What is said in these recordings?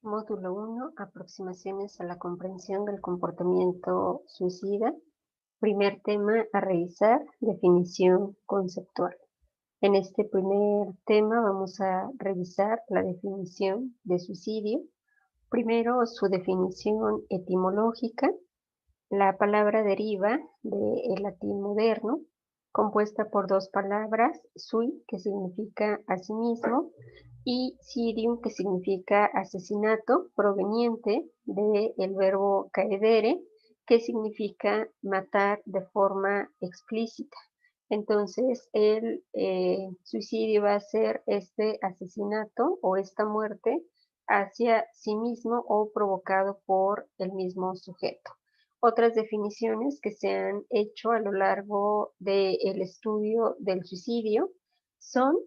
Módulo 1, aproximaciones a la comprensión del comportamiento suicida. Primer tema a revisar, definición conceptual. En este primer tema vamos a revisar la definición de suicidio. Primero, su definición etimológica. La palabra deriva del latín moderno, compuesta por dos palabras, sui, que significa asimismo, y cirium, que significa asesinato, proveniente del verbo caedere, que significa matar de forma explícita. Entonces, el suicidio va a ser este asesinato o esta muerte hacia sí mismo o provocado por el mismo sujeto. Otras definiciones que se han hecho a lo largo del estudio del suicidio son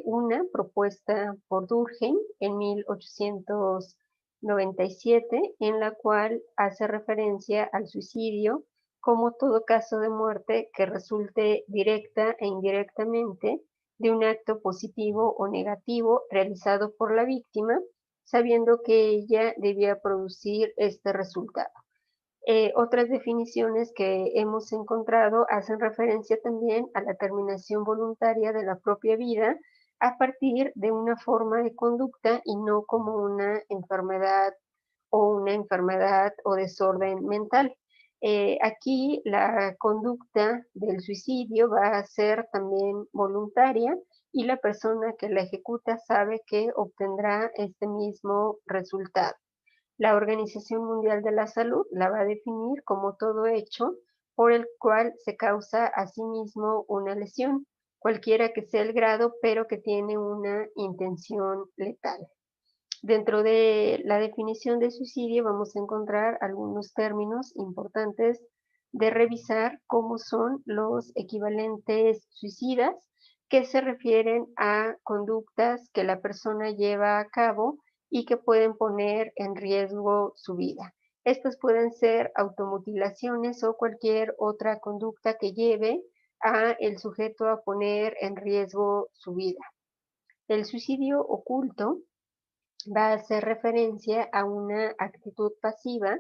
una propuesta por Durkheim en 1897, en la cual hace referencia al suicidio como todo caso de muerte que resulte directa e indirectamente de un acto positivo o negativo realizado por la víctima, sabiendo que ella debía producir este resultado. Otras definiciones que hemos encontrado hacen referencia también a la terminación voluntaria de la propia vida a partir de una forma de conducta y no como una enfermedad o desorden mental. Aquí la conducta del suicidio va a ser también voluntaria y la persona que la ejecuta sabe que obtendrá este mismo resultado. La Organización Mundial de la Salud la va a definir como todo hecho por el cual se causa a sí mismo una lesión, cualquiera que sea el grado, pero que tiene una intención letal. Dentro de la definición de suicidio vamos a encontrar algunos términos importantes de revisar, como son los equivalentes suicidas, que se refieren a conductas que la persona lleva a cabo y que pueden poner en riesgo su vida. Estas pueden ser automutilaciones o cualquier otra conducta que lleve a el sujeto a poner en riesgo su vida. El suicidio oculto va a hacer referencia a una actitud pasiva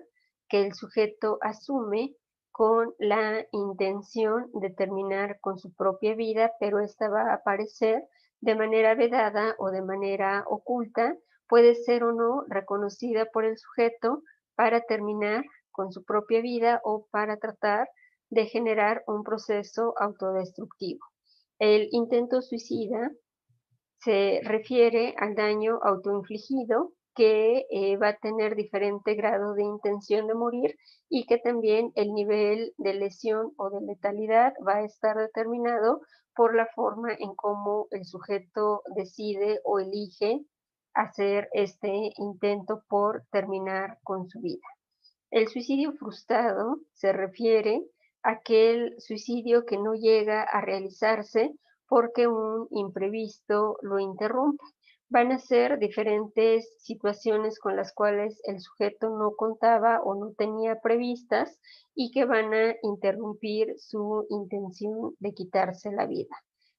que el sujeto asume con la intención de terminar con su propia vida, pero esta va a aparecer de manera vedada o de manera oculta, puede ser o no reconocida por el sujeto para terminar con su propia vida o para tratar de generar un proceso autodestructivo. El intento suicida se refiere al daño autoinfligido que va a tener diferente grado de intención de morir y que también el nivel de lesión o de letalidad va a estar determinado por la forma en cómo el sujeto decide o elige hacer este intento por terminar con su vida. El suicidio frustrado se refiere a aquel suicidio que no llega a realizarse porque un imprevisto lo interrumpe. Van a ser diferentes situaciones con las cuales el sujeto no contaba o no tenía previstas y que van a interrumpir su intención de quitarse la vida.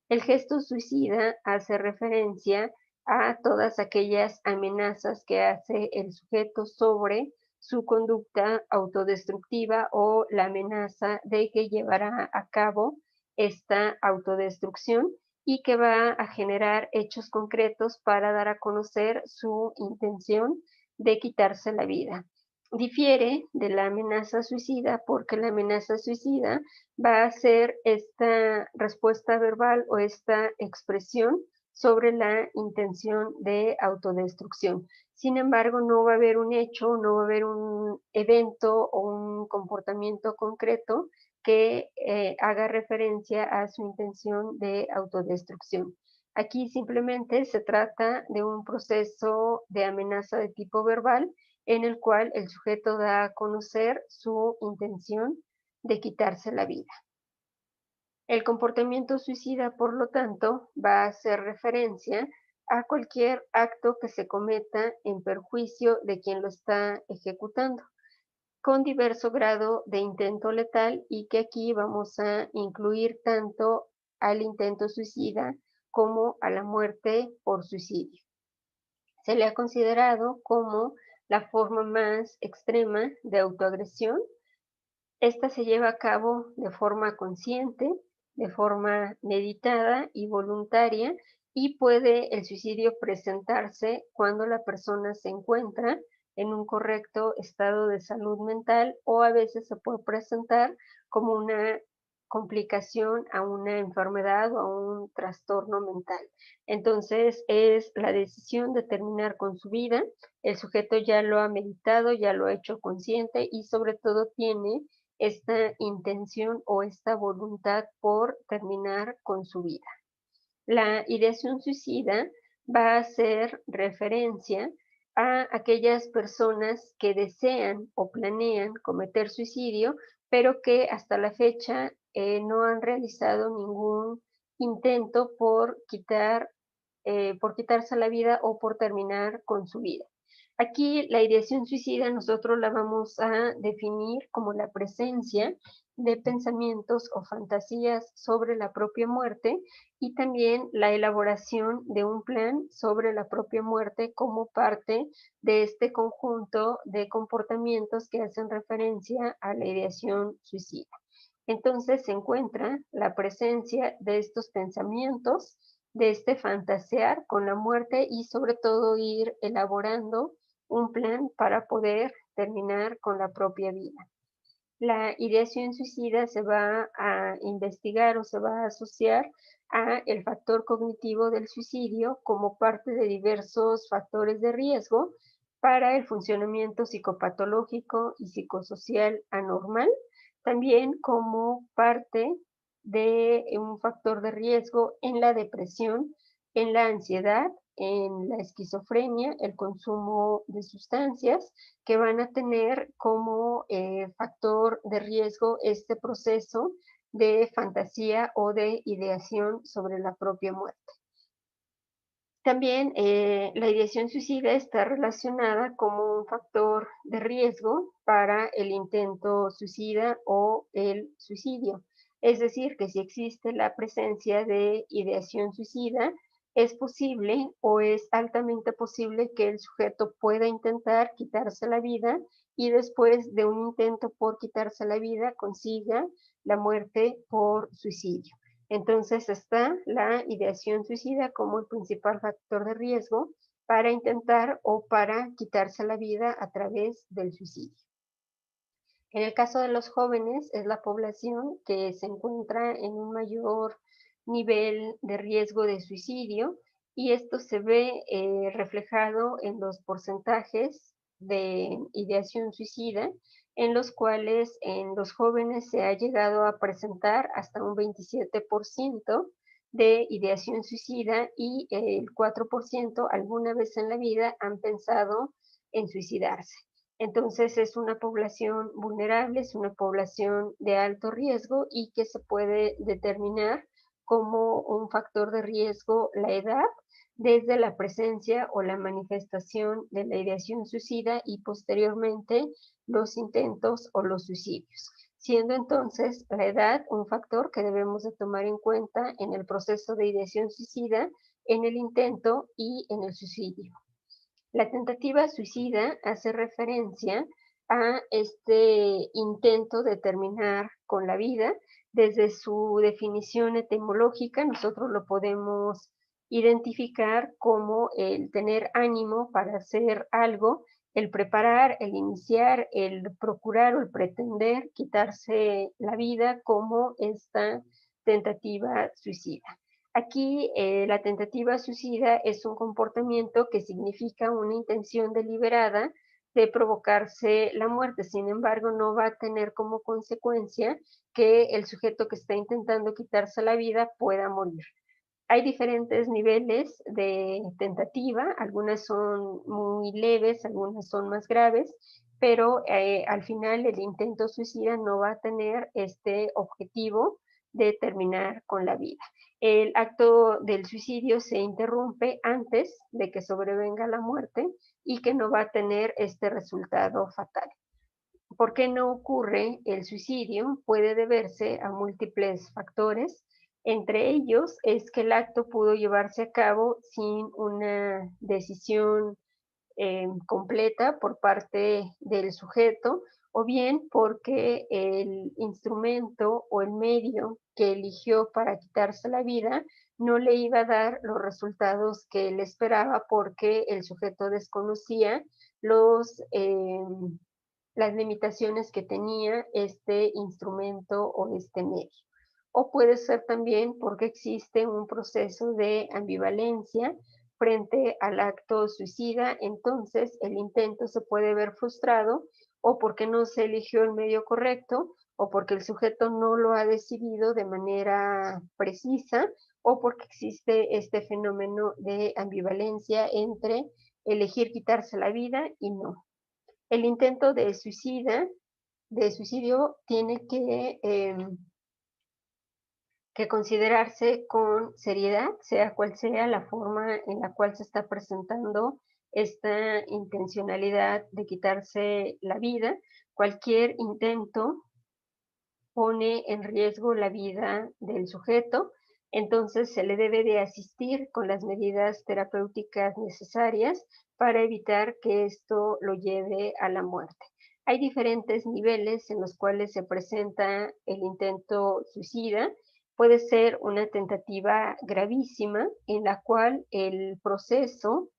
El gesto suicida hace referencia a todas aquellas amenazas que hace el sujeto sobre su conducta autodestructiva o la amenaza de que llevará a cabo esta autodestrucción y que va a generar hechos concretos para dar a conocer su intención de quitarse la vida. Difiere de la amenaza suicida porque la amenaza suicida va a ser esta respuesta verbal o esta expresión sobre la intención de autodestrucción. Sin embargo, no va a haber un hecho, no va a haber un evento o un comportamiento concreto que haga referencia a su intención de autodestrucción. Aquí simplemente se trata de un proceso de amenaza de tipo verbal en el cual el sujeto da a conocer su intención de quitarse la vida. El comportamiento suicida, por lo tanto, va a hacer referencia a cualquier acto que se cometa en perjuicio de quien lo está ejecutando, con diverso grado de intento letal y que aquí vamos a incluir tanto al intento suicida como a la muerte por suicidio. Se le ha considerado como la forma más extrema de autoagresión. Esta se lleva a cabo de forma consciente, de forma meditada y voluntaria, y puede el suicidio presentarse cuando la persona se encuentra en un correcto estado de salud mental, o a veces se puede presentar como una complicación a una enfermedad o a un trastorno mental. Entonces es la decisión de terminar con su vida. El sujeto ya lo ha meditado, ya lo ha hecho consciente y sobre todo tiene esta intención o esta voluntad por terminar con su vida. La ideación suicida va a hacer referencia a aquellas personas que desean o planean cometer suicidio, pero que hasta la fecha no han realizado ningún intento por quitarse la vida o por terminar con su vida. Aquí la ideación suicida nosotros la vamos a definir como la presencia de pensamientos o fantasías sobre la propia muerte, y también la elaboración de un plan sobre la propia muerte como parte de este conjunto de comportamientos que hacen referencia a la ideación suicida. Entonces se encuentra la presencia de estos pensamientos, de este fantasear con la muerte y sobre todo ir elaborando un plan para poder terminar con la propia vida. La ideación suicida se va a investigar o se va a asociar a el factor cognitivo del suicidio como parte de diversos factores de riesgo para el funcionamiento psicopatológico y psicosocial anormal, también como parte de un factor de riesgo en la depresión, en la ansiedad, en la esquizofrenia, el consumo de sustancias que van a tener como factor de riesgo este proceso de fantasía o de ideación sobre la propia muerte. También la ideación suicida está relacionada como un factor de riesgo para el intento suicida o el suicidio. Es decir, que si existe la presencia de ideación suicida, es posible o es altamente posible que el sujeto pueda intentar quitarse la vida y después de un intento por quitarse la vida consiga la muerte por suicidio. Entonces está la ideación suicida como el principal factor de riesgo para intentar o para quitarse la vida a través del suicidio. En el caso de los jóvenes es la población que se encuentra en un mayor nivel de riesgo de suicidio, y esto se ve reflejado en los porcentajes de ideación suicida, en los cuales en los jóvenes se ha llegado a presentar hasta un 27% de ideación suicida, y el 4% alguna vez en la vida han pensado en suicidarse. Entonces es una población vulnerable, es una población de alto riesgo y que se puede determinar como un factor de riesgo la edad desde la presencia o la manifestación de la ideación suicida y posteriormente los intentos o los suicidios, siendo entonces la edad un factor que debemos de tomar en cuenta en el proceso de ideación suicida, en el intento y en el suicidio. La tentativa suicida hace referencia a este intento de terminar con la vida. Desde su definición etimológica, nosotros lo podemos identificar como el tener ánimo para hacer algo, el preparar, el iniciar, el procurar o el pretender quitarse la vida, como esta tentativa suicida. Aquí la tentativa suicida es un comportamiento que significa una intención deliberada de provocarse la muerte. Sin embargo, no va a tener como consecuencia que el sujeto que está intentando quitarse la vida pueda morir. Hay diferentes niveles de tentativa, algunas son muy leves, algunas son más graves, pero al final el intento suicida no va a tener este objetivo de terminar con la vida. El acto del suicidio se interrumpe antes de que sobrevenga la muerte y que no va a tener este resultado fatal. ¿Por qué no ocurre el suicidio? Puede deberse a múltiples factores. Entre ellos es que el acto pudo llevarse a cabo sin una decisión completa por parte del sujeto, o bien porque el instrumento o el medio que eligió para quitarse la vida no le iba a dar los resultados que él esperaba porque el sujeto desconocía los, las limitaciones que tenía este instrumento o este medio. O puede ser también porque existe un proceso de ambivalencia frente al acto suicida, entonces el intento se puede ver frustrado o porque no se eligió el medio correcto o porque el sujeto no lo ha decidido de manera precisa o porque existe este fenómeno de ambivalencia entre elegir quitarse la vida y no. El intento de suicidio tiene que considerarse con seriedad, sea cual sea la forma en la cual se está presentando esta intencionalidad de quitarse la vida. Cualquier intento pone en riesgo la vida del sujeto, entonces se le debe de asistir con las medidas terapéuticas necesarias para evitar que esto lo lleve a la muerte. Hay diferentes niveles en los cuales se presenta el intento suicida. Puede ser una tentativa gravísima en la cual el proceso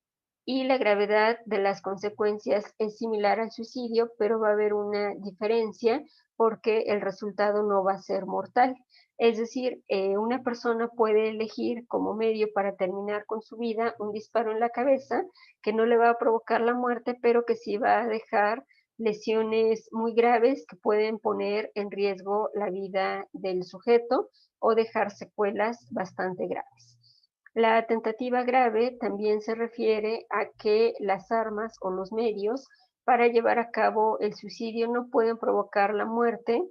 y la gravedad de las consecuencias es similar al suicidio, pero va a haber una diferencia porque el resultado no va a ser mortal. Es decir, una persona puede elegir como medio para terminar con su vida un disparo en la cabeza que no le va a provocar la muerte, pero que sí va a dejar lesiones muy graves que pueden poner en riesgo la vida del sujeto o dejar secuelas bastante graves. La tentativa grave también se refiere a que las armas o los medios para llevar a cabo el suicidio no pueden provocar la muerte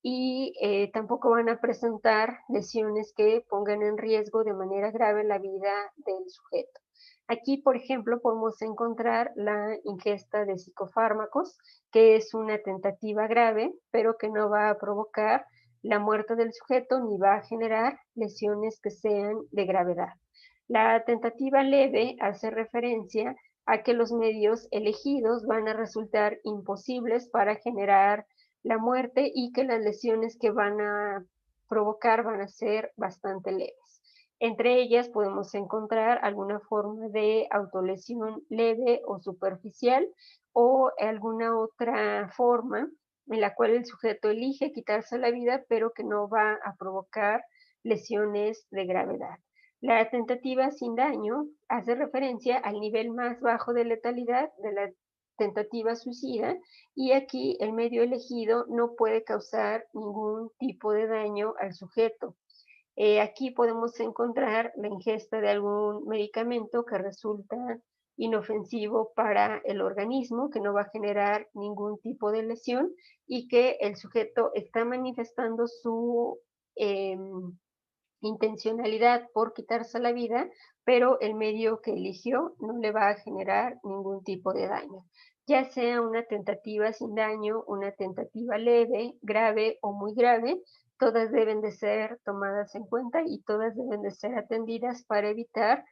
y tampoco van a presentar lesiones que pongan en riesgo de manera grave la vida del sujeto. Aquí, por ejemplo, podemos encontrar la ingesta de psicofármacos, que es una tentativa grave, pero que no va a provocar la muerte del sujeto ni va a generar lesiones que sean de gravedad. La tentativa leve hace referencia a que los medios elegidos van a resultar imposibles para generar la muerte y que las lesiones que van a provocar van a ser bastante leves. Entre ellas podemos encontrar alguna forma de autolesión leve o superficial o alguna otra forma en la cual el sujeto elige quitarse la vida, pero que no va a provocar lesiones de gravedad. La tentativa sin daño hace referencia al nivel más bajo de letalidad de la tentativa suicida y aquí el medio elegido no puede causar ningún tipo de daño al sujeto. Aquí podemos encontrar la ingesta de algún medicamento que resulta inofensivo para el organismo, que no va a generar ningún tipo de lesión y que el sujeto está manifestando su eh, intencionalidad por quitarse la vida, pero el medio que eligió no le va a generar ningún tipo de daño. Ya sea una tentativa sin daño, una tentativa leve, grave o muy grave, todas deben de ser tomadas en cuenta y todas deben de ser atendidas para evitar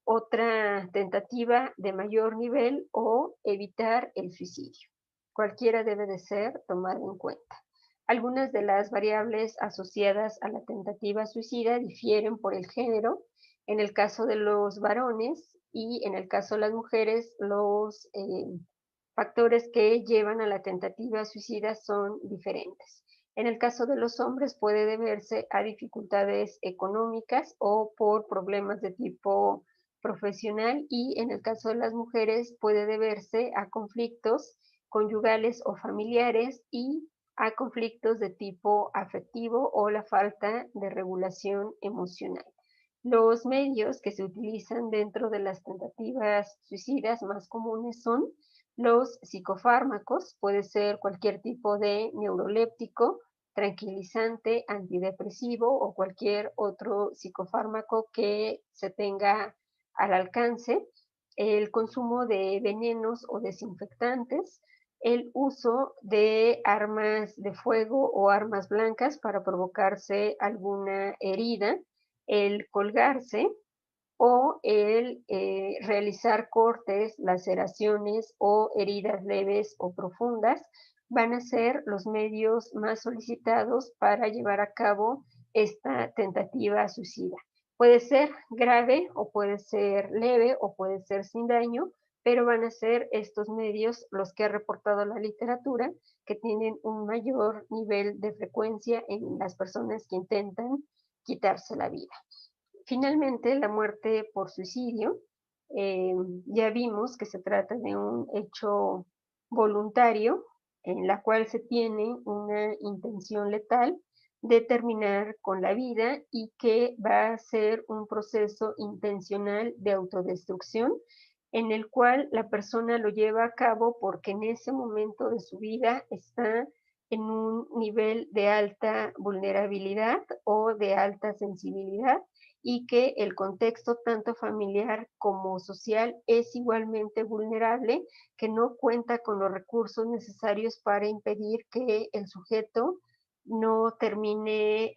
otra tentativa de mayor nivel o evitar el suicidio. Cualquiera debe de ser tomada en cuenta. Algunas de las variables asociadas a la tentativa suicida difieren por el género. En el caso de los varones y en el caso de las mujeres, los factores que llevan a la tentativa suicida son diferentes. En el caso de los hombres puede deberse a dificultades económicas o por problemas de tipo profesional y en el caso de las mujeres puede deberse a conflictos conyugales o familiares y a conflictos de tipo afectivo o la falta de regulación emocional. Los medios que se utilizan dentro de las tentativas suicidas más comunes son los psicofármacos, puede ser cualquier tipo de neuroléptico, tranquilizante, antidepresivo o cualquier otro psicofármaco que se tenga al alcance, el consumo de venenos o desinfectantes, el uso de armas de fuego o armas blancas para provocarse alguna herida, el colgarse o el realizar cortes, laceraciones o heridas leves o profundas van a ser los medios más solicitados para llevar a cabo esta tentativa suicida. Puede ser grave o puede ser leve o puede ser sin daño, pero van a ser estos medios los que ha reportado la literatura que tienen un mayor nivel de frecuencia en las personas que intentan quitarse la vida. Finalmente, la muerte por suicidio, eh, ya vimos que se trata de un hecho voluntario en la cual se tiene una intención letal de terminar con la vida y que va a ser un proceso intencional de autodestrucción en el cual la persona lo lleva a cabo porque en ese momento de su vida está en un nivel de alta vulnerabilidad o de alta sensibilidad y que el contexto tanto familiar como social es igualmente vulnerable, que no cuenta con los recursos necesarios para impedir que el sujeto no termine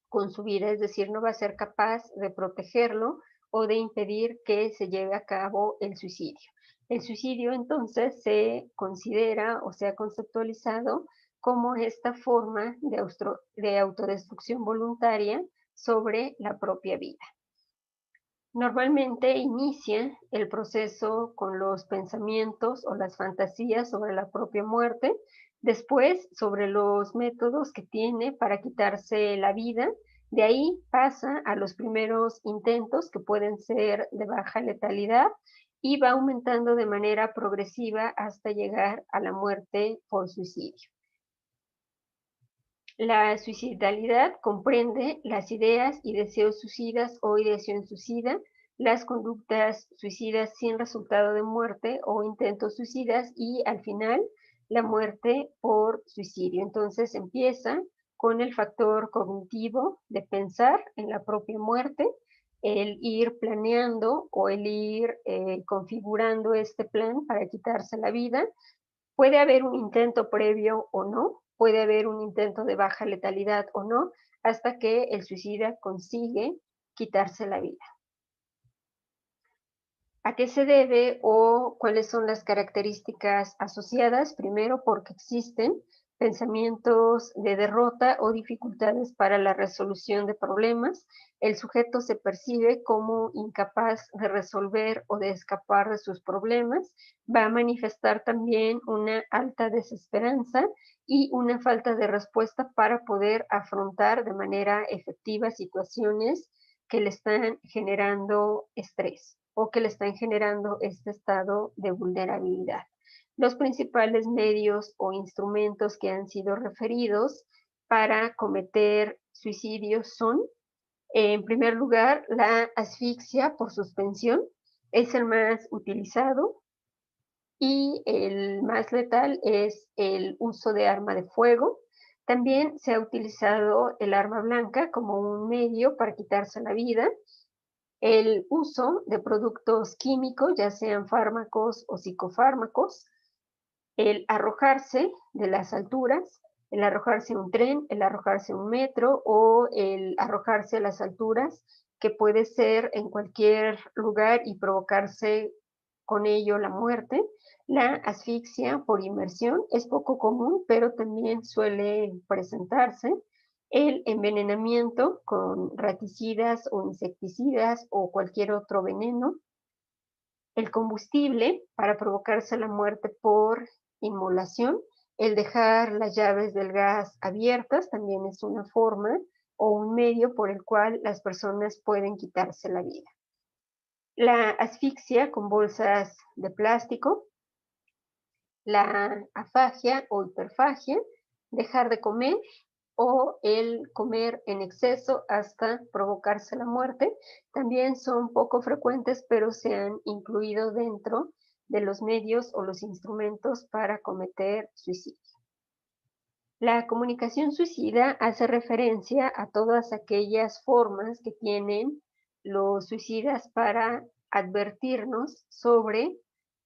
con su vida, es decir, no va a ser capaz de protegerlo o de impedir que se lleve a cabo el suicidio. El suicidio entonces se considera o se ha conceptualizado como esta forma de autodestrucción voluntaria sobre la propia vida. Normalmente inicia el proceso con los pensamientos o las fantasías sobre la propia muerte, después sobre los métodos que tiene para quitarse la vida, de ahí pasa a los primeros intentos que pueden ser de baja letalidad y va aumentando de manera progresiva hasta llegar a la muerte por suicidio. La suicidalidad comprende las ideas y deseos suicidas o ideación suicida, las conductas suicidas sin resultado de muerte o intentos suicidas y al final la muerte por suicidio. Entonces empieza con el factor cognitivo de pensar en la propia muerte, el ir planeando o el ir configurando este plan para quitarse la vida. Puede haber un intento previo o no, puede haber un intento de baja letalidad o no, hasta que el suicida consigue quitarse la vida. ¿A qué se debe o cuáles son las características asociadas? Primero, porque existen pensamientos de derrota o dificultades para la resolución de problemas. El sujeto se percibe como incapaz de resolver o de escapar de sus problemas. Va a manifestar también una alta desesperanza y una falta de respuesta para poder afrontar de manera efectiva situaciones que le están generando estrés o que le están generando este estado de vulnerabilidad. Los principales medios o instrumentos que han sido referidos para cometer suicidios son, en primer lugar, la asfixia por suspensión, es el más utilizado y el más letal es el uso de arma de fuego. También se ha utilizado el arma blanca como un medio para quitarse la vida. El uso de productos químicos, ya sean fármacos o psicofármacos, el arrojarse de las alturas, el arrojarse a un tren, el arrojarse a un metro o el arrojarse a las alturas, que puede ser en cualquier lugar y provocarse con ello la muerte. La asfixia por inmersión es poco común, pero también suele presentarse. El envenenamiento con raticidas o insecticidas o cualquier otro veneno. El combustible para provocarse la muerte por inmolación. El dejar las llaves del gas abiertas también es una forma o un medio por el cual las personas pueden quitarse la vida. La asfixia con bolsas de plástico, la afagia o hiperfagia, dejar de comer o el comer en exceso hasta provocarse la muerte, también son poco frecuentes, pero se han incluido dentro de los medios o los instrumentos para cometer suicidio. La comunicación suicida hace referencia a todas aquellas formas que tienen los suicidas para advertirnos sobre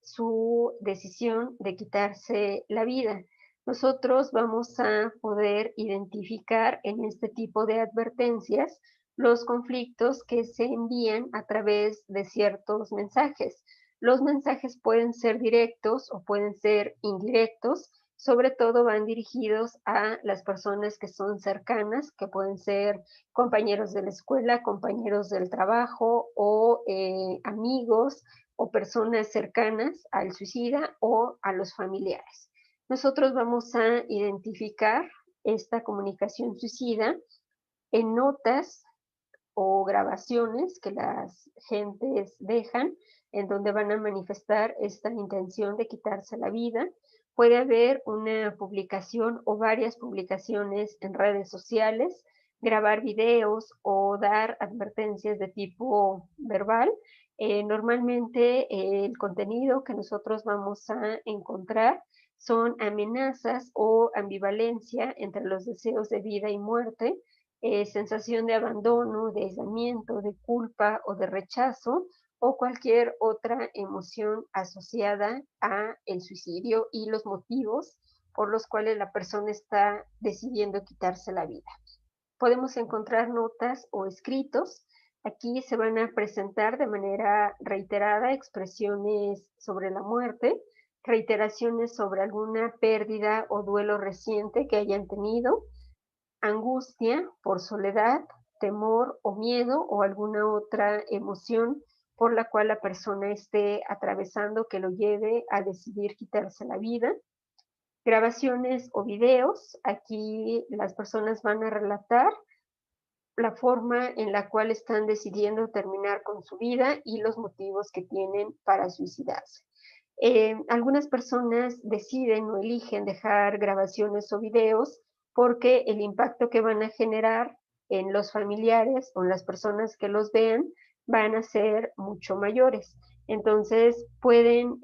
su decisión de quitarse la vida. Nosotros vamos a poder identificar en este tipo de advertencias los conflictos que se envían a través de ciertos mensajes. Los mensajes pueden ser directos o pueden ser indirectos, sobre todo van dirigidos a las personas que son cercanas, que pueden ser compañeros de la escuela, compañeros del trabajo o amigos o personas cercanas al suicida o a los familiares. Nosotros vamos a identificar esta comunicación suicida en notas o grabaciones que las gentes dejan, en donde van a manifestar esta intención de quitarse la vida. Puede haber una publicación o varias publicaciones en redes sociales, grabar videos o dar advertencias de tipo verbal. Normalmente el contenido que nosotros vamos a encontrar son amenazas o ambivalencia entre los deseos de vida y muerte, sensación de abandono, de aislamiento, de culpa o de rechazo, o cualquier otra emoción asociada a el suicidio y los motivos por los cuales la persona está decidiendo quitarse la vida. Podemos encontrar notas o escritos. Aquí se van a presentar de manera reiterada expresiones sobre la muerte, reiteraciones sobre alguna pérdida o duelo reciente que hayan tenido, angustia por soledad, temor o miedo o alguna otra emoción por la cual la persona esté atravesando que lo lleve a decidir quitarse la vida. Grabaciones o videos, aquí las personas van a relatar la forma en la cual están decidiendo terminar con su vida y los motivos que tienen para suicidarse. Algunas personas deciden o eligen dejar grabaciones o videos porque el impacto que van a generar en los familiares o en las personas que los vean van a ser mucho mayores. Entonces pueden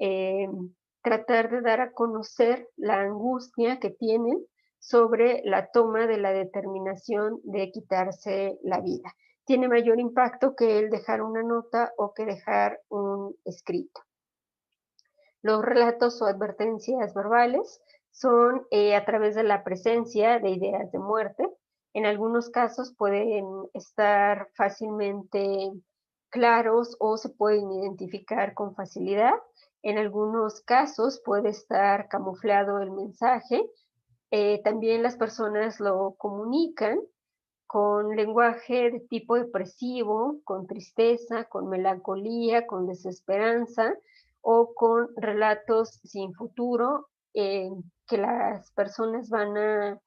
tratar de dar a conocer la angustia que tienen sobre la toma de la determinación de quitarse la vida. Tiene mayor impacto que el dejar una nota o que dejar un escrito. Los relatos o advertencias verbales son a través de la presencia de ideas de muerte. En algunos casos pueden estar fácilmente claros o se pueden identificar con facilidad. En algunos casos puede estar camuflado el mensaje. También las personas lo comunican con lenguaje de tipo depresivo, con tristeza, con melancolía, con desesperanza o con relatos sin futuro que las personas van a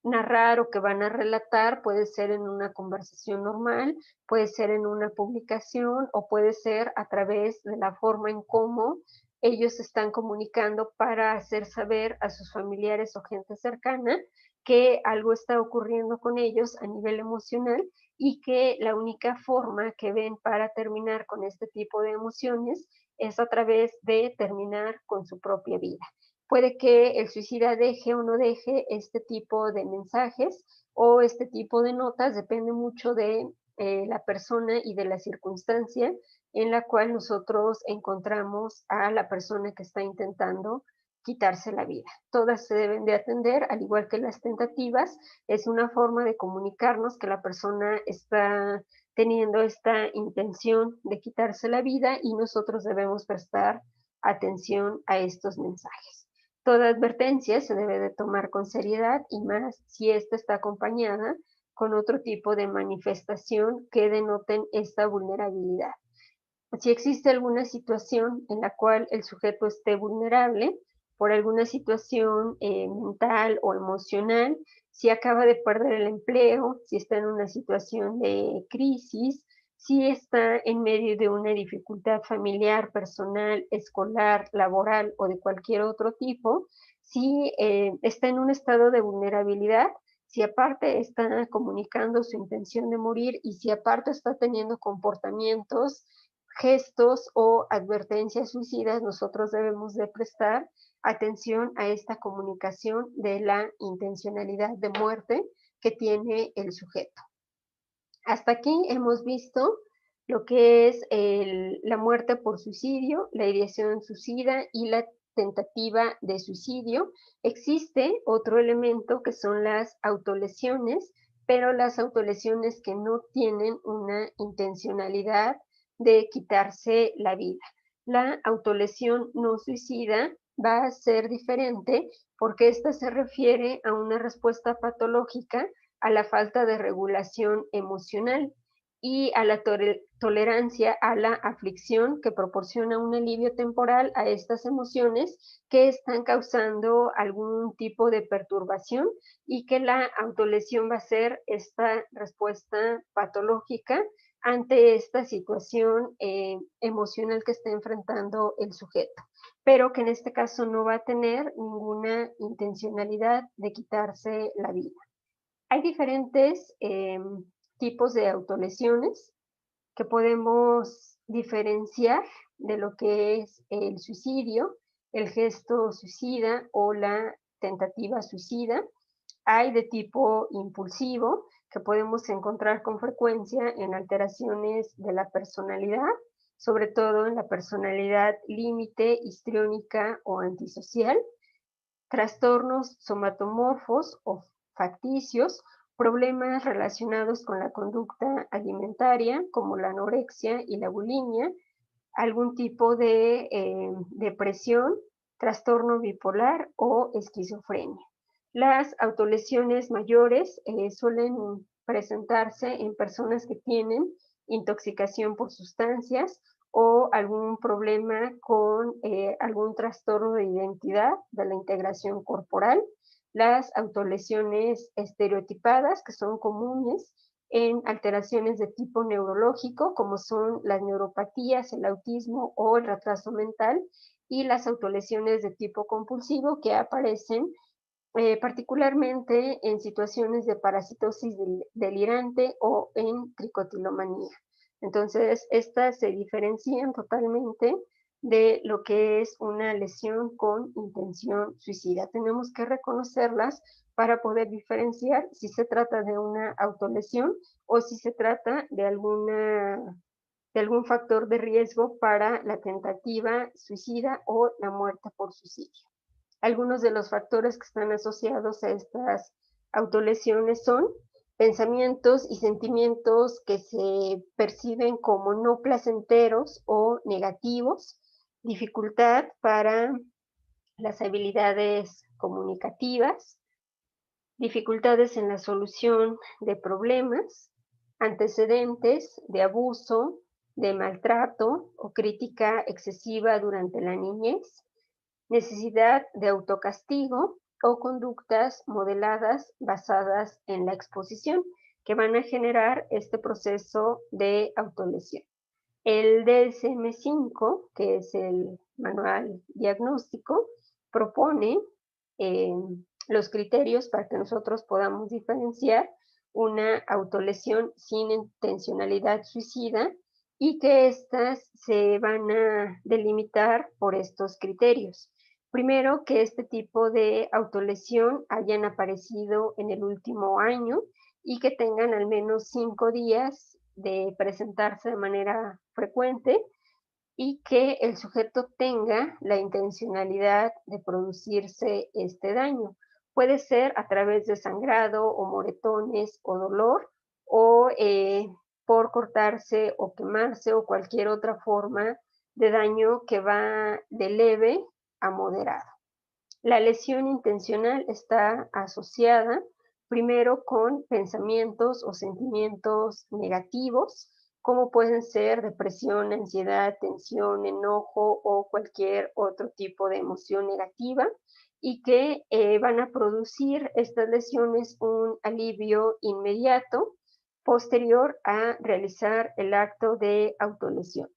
narrar o que van a relatar. Puede ser en una conversación normal, puede ser en una publicación o puede ser a través de la forma en cómo ellos están comunicando para hacer saber a sus familiares o gente cercana que algo está ocurriendo con ellos a nivel emocional y que la única forma que ven para terminar con este tipo de emociones es a través de terminar con su propia vida. Puede que el suicida deje o no deje este tipo de mensajes o este tipo de notas, depende mucho de la persona y de la circunstancia en la cual nosotros encontramos a la persona que está intentando quitarse la vida. Todas se deben de atender, al igual que las tentativas, es una forma de comunicarnos que la persona está teniendo esta intención de quitarse la vida y nosotros debemos prestar atención a estos mensajes. Toda advertencia se debe de tomar con seriedad y más si esta está acompañada con otro tipo de manifestación que denoten esta vulnerabilidad. Si existe alguna situación en la cual el sujeto esté vulnerable por alguna situación mental o emocional, si acaba de perder el empleo, si está en una situación de crisis, si está en medio de una dificultad familiar, personal, escolar, laboral o de cualquier otro tipo, si está en un estado de vulnerabilidad, si aparte está comunicando su intención de morir y si aparte está teniendo comportamientos, gestos o advertencias suicidas, nosotros debemos de prestar atención a esta comunicación de la intencionalidad de muerte que tiene el sujeto. Hasta aquí hemos visto lo que es la muerte por suicidio, la ideación suicida y la tentativa de suicidio. Existe otro elemento que son las autolesiones, pero las autolesiones que no tienen una intencionalidad de quitarse la vida. La autolesión no suicida va a ser diferente porque esta se refiere a una respuesta patológica a la falta de regulación emocional y a la tolerancia a la aflicción que proporciona un alivio temporal a estas emociones que están causando algún tipo de perturbación y que la autolesión va a ser esta respuesta patológica ante esta situación emocional que está enfrentando el sujeto, pero que en este caso no va a tener ninguna intencionalidad de quitarse la vida. Hay diferentes tipos de autolesiones que podemos diferenciar de lo que es el suicidio, el gesto suicida o la tentativa suicida. Hay de tipo impulsivo, que podemos encontrar con frecuencia en alteraciones de la personalidad, sobre todo en la personalidad límite, histriónica o antisocial, trastornos somatomorfos o facticios, problemas relacionados con la conducta alimentaria, como la anorexia y la bulimia, algún tipo de depresión, trastorno bipolar o esquizofrenia. Las autolesiones mayores suelen presentarse en personas que tienen intoxicación por sustancias o algún problema con algún trastorno de identidad de la integración corporal. Las autolesiones estereotipadas, que son comunes en alteraciones de tipo neurológico, como son las neuropatías, el autismo o el retraso mental, y las autolesiones de tipo compulsivo que aparecen particularmente en situaciones de parasitosis delirante o en tricotilomanía. Entonces, estas se diferencian totalmente de lo que es una lesión con intención suicida. Tenemos que reconocerlas para poder diferenciar si se trata de una autolesión o si se trata de algún factor de riesgo para la tentativa suicida o la muerte por suicidio. Algunos de los factores que están asociados a estas autolesiones son pensamientos y sentimientos que se perciben como no placenteros o negativos, dificultad para las habilidades comunicativas, dificultades en la solución de problemas, antecedentes de abuso, de maltrato o crítica excesiva durante la niñez, necesidad de autocastigo o conductas modeladas basadas en la exposición que van a generar este proceso de autolesión. El DSM-5, que es el manual diagnóstico, propone eh, los criterios para que nosotros podamos diferenciar una autolesión sin intencionalidad suicida y que éstas se van a delimitar por estos criterios. Primero, que este tipo de autolesión hayan aparecido en el último año y que tengan al menos 5 días de presentarse de manera frecuente y que el sujeto tenga la intencionalidad de producirse este daño. Puede ser a través de sangrado o moretones o dolor o por cortarse o quemarse o cualquier otra forma de daño que va de leve a moderado. La lesión intencional está asociada primero con pensamientos o sentimientos negativos, como pueden ser depresión, ansiedad, tensión, enojo o cualquier otro tipo de emoción negativa, y que van a producir estas lesiones un alivio inmediato posterior a realizar el acto de autolesión.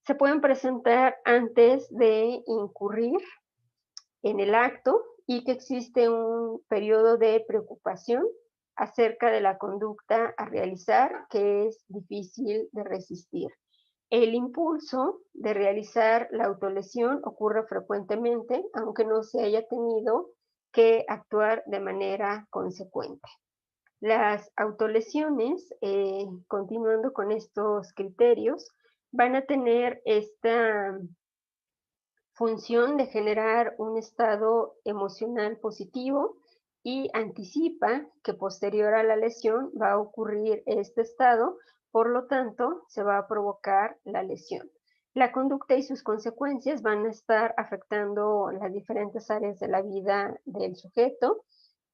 Se pueden presentar antes de incurrir en el acto y que existe un periodo de preocupación acerca de la conducta a realizar que es difícil de resistir. El impulso de realizar la autolesión ocurre frecuentemente, aunque no se haya tenido que actuar de manera consecuente. Las autolesiones, continuando con estos criterios, van a tener esta función de generar un estado emocional positivo y anticipa que posterior a la lesión va a ocurrir este estado, por lo tanto, se va a provocar la lesión. La conducta y sus consecuencias van a estar afectando las diferentes áreas de la vida del sujeto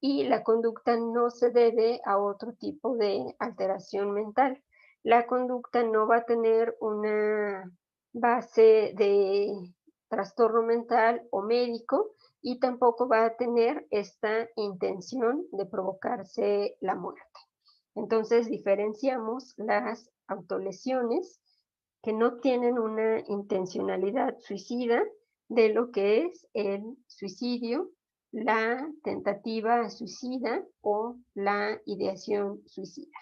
y la conducta no se debe a otro tipo de alteración mental. La conducta no va a tener una base de trastorno mental o médico y tampoco va a tener esta intención de provocarse la muerte. Entonces diferenciamos las autolesiones que no tienen una intencionalidad suicida de lo que es el suicidio, la tentativa suicida o la ideación suicida.